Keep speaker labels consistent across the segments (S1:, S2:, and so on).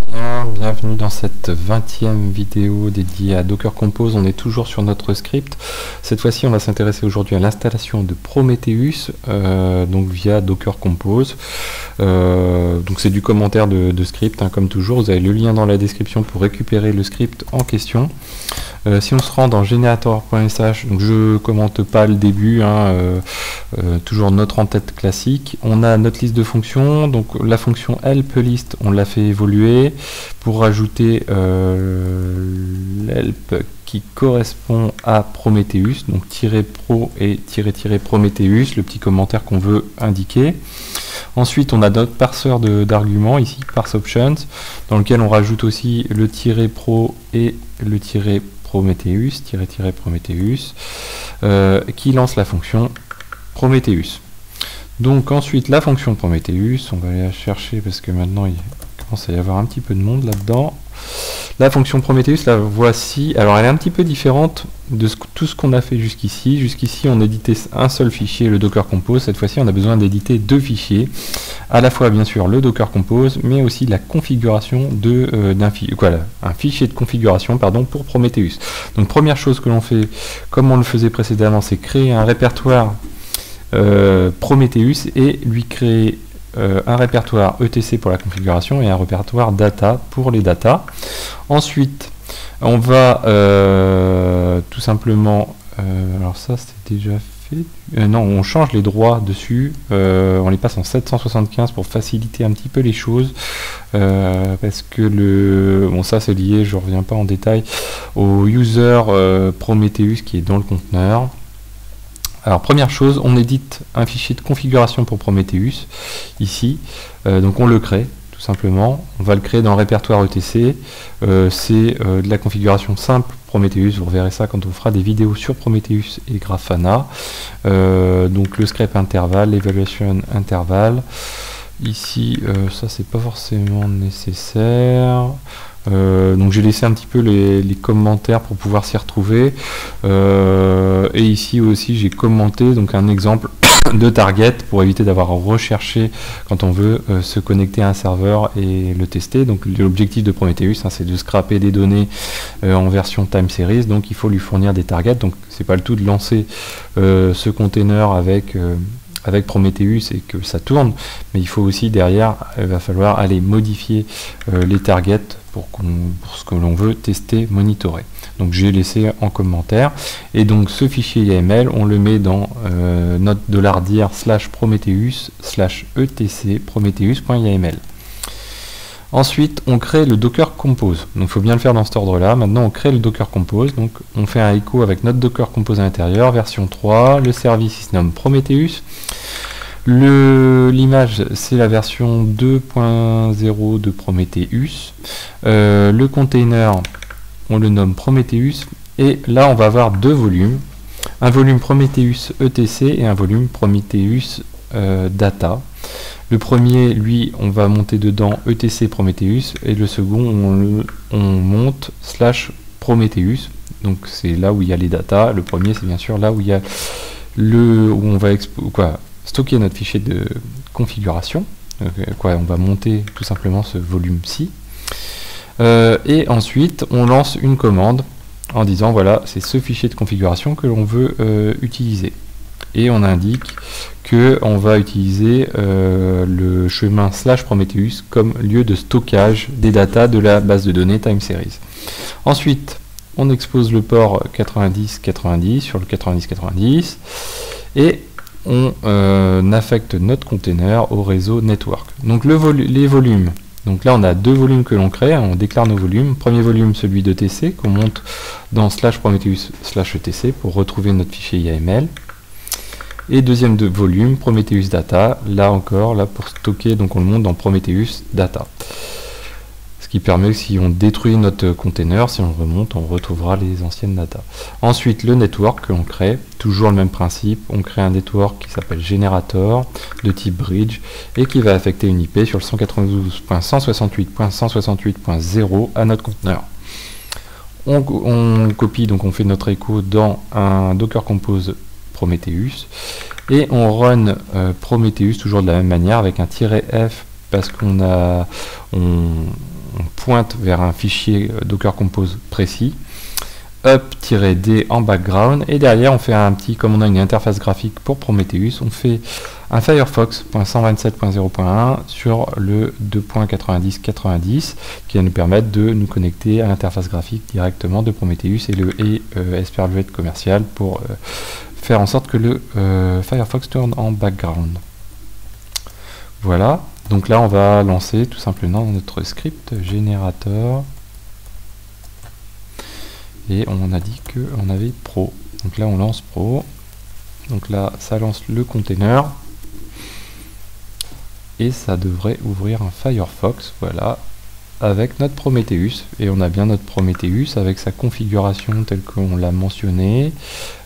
S1: Bien, bienvenue dans cette 20e vidéo dédiée à Docker Compose. On est toujours sur notre script. Cette fois-ci, on va s'intéresser aujourd'hui à l'installation de Prometheus, donc via Docker Compose. Donc c'est du commentaire de script, hein, comme toujours. Vous avez le lien dans la description pour récupérer le script en question. Si on se rend dans generator.sh, donc je commente pas le début, hein, toujours notre en-tête classique. On a notre liste de fonctions, donc la fonction help list, on l'a fait évoluer pour rajouter l'help qui correspond à Prometheus, donc -pro et -Prometheus, le petit commentaire qu'on veut indiquer. Ensuite, on a notre parseur d'arguments ici, parse options, dans lequel on rajoute aussi le -pro et le Prometheus, -Prometheus, qui lance la fonction Prometheus. Donc ensuite, la fonction Prometheus, on va aller la chercher parce que maintenant il commence à y avoir un petit peu de monde là-dedans. La fonction Prometheus, la voici. Alors elle est un petit peu différente de tout ce qu'on a fait jusqu'ici. Jusqu'ici, on éditait un seul fichier, le Docker Compose. Cette fois-ci, on a besoin d'éditer deux fichiers. À la fois, bien sûr, le Docker Compose, mais aussi la configuration un fichier de configuration, pardon, pour Prometheus. Donc première chose que l'on fait, comme on le faisait précédemment, c'est créer un répertoire Prometheus et lui créer un répertoire etc pour la configuration et un répertoire data pour les data. Ensuite, on va tout simplement, alors ça c'était déjà fait, non, on change les droits dessus, on les passe en 775 pour faciliter un petit peu les choses, parce que bon, ça c'est lié, je reviens pas en détail, au user Prometheus qui est dans le conteneur. Alors première chose, on édite un fichier de configuration pour Prometheus, ici, donc on le crée, tout simplement, on va le créer dans le répertoire etc, c'est de la configuration simple Prometheus, vous reverrez ça quand on fera des vidéos sur Prometheus et Grafana, donc le script intervalle, l'évaluation intervalle, ici ça c'est pas forcément nécessaire. Donc j'ai laissé un petit peu les commentaires pour pouvoir s'y retrouver, et ici aussi j'ai commenté donc un exemple de target pour éviter d'avoir à rechercher quand on veut se connecter à un serveur et le tester. Donc l'objectif de Prometheus, hein, c'est de scraper des données en version time series, donc il faut lui fournir des targets. Donc c'est pas le tout de lancer ce container avec Prometheus et que ça tourne, mais il faut aussi derrière, il va falloir aller modifier les targets pour ce que l'on veut tester, monitorer. Donc j'ai laissé en commentaire, et donc ce fichier YAML, on le met dans notre $dir /prometheus/etc prometheus.yml. Ensuite, on crée le Docker Compose. Donc il faut bien le faire dans cet ordre-là. Maintenant, on crée le Docker Compose. Donc on fait un echo avec notre Docker Compose à l'intérieur, version 3, le service il se nomme Prometheus. L'image, c'est la version 2.0 de Prometheus. Le container, on le nomme Prometheus. Et là, on va avoir deux volumes. Un volume Prometheus etc et un volume Prometheus data. Le premier, lui, on va monter dedans etc Prometheus, et le second, on monte /Prometheus. Donc c'est là où il y a les data. Le premier, c'est bien sûr là où il y a où on va stocker notre fichier de configuration. On va monter tout simplement ce volume-ci. Et ensuite, on lance une commande en disant voilà, c'est ce fichier de configuration que l'on veut utiliser. Et on indique que on va utiliser le chemin /Prometheus comme lieu de stockage des datas de la base de données time series. Ensuite, on expose le port 90-90 sur le 90-90 et on affecte notre container au réseau network. Donc les volumes, donc là on a deux volumes que l'on crée, on déclare nos volumes. Premier volume, celui de TC, qu'on monte dans /Prometheus/etc pour retrouver notre fichier YAML. Et deuxième volume, Prometheus Data, là encore, là pour stocker, donc on le monte dans Prometheus Data. Ce qui permet que si on détruit notre container, si on le remonte, on retrouvera les anciennes data. Ensuite, le network que l'on crée, toujours le même principe, on crée un network qui s'appelle Generator, de type bridge, et qui va affecter une IP sur le 192.168.168.0 à notre conteneur. On copie, donc on fait notre écho dans un Docker Compose Prometheus, et on run Prometheus toujours de la même manière avec un -f parce qu'on on pointe vers un fichier Docker Compose précis, up-d en background, et derrière on fait un petit, comme on a une interface graphique pour Prometheus, on fait un Firefox.127.0.1 sur le 2.90.90 qui va nous permettre de nous connecter à l'interface graphique directement de Prometheus et le SPRVet commercial pour faire en sorte que le Firefox tourne en background. Voilà, donc là on va lancer tout simplement notre script générateur. Et on a dit qu'on avait Pro. Donc là on lance Pro. Donc là ça lance le container. Et ça devrait ouvrir un Firefox, voilà, avec notre Prometheus. Et on a bien notre Prometheus avec sa configuration telle qu'on l'a mentionné.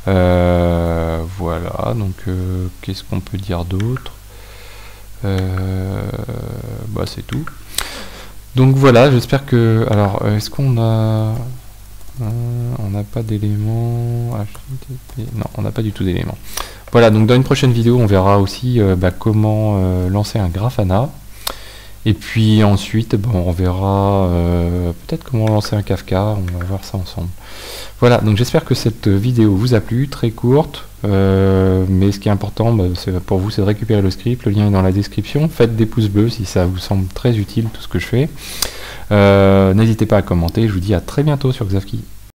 S1: Voilà, donc qu'est-ce qu'on peut dire d'autre? Bah c'est tout. Donc voilà, j'espère que... Alors, est-ce qu'on a... on n'a pas d'éléments... Non, on n'a pas du tout d'éléments. Voilà, donc dans une prochaine vidéo, on verra aussi comment lancer un Grafana. Et puis ensuite, on verra peut-être comment lancer un Kafka. On va voir ça ensemble. Voilà, donc j'espère que cette vidéo vous a plu, très courte. Mais ce qui est important pour vous, c'est de récupérer le script. Le lien est dans la description. Faites des pouces bleus si ça vous semble très utile tout ce que je fais. N'hésitez pas à commenter. Je vous dis à très bientôt sur Xavki.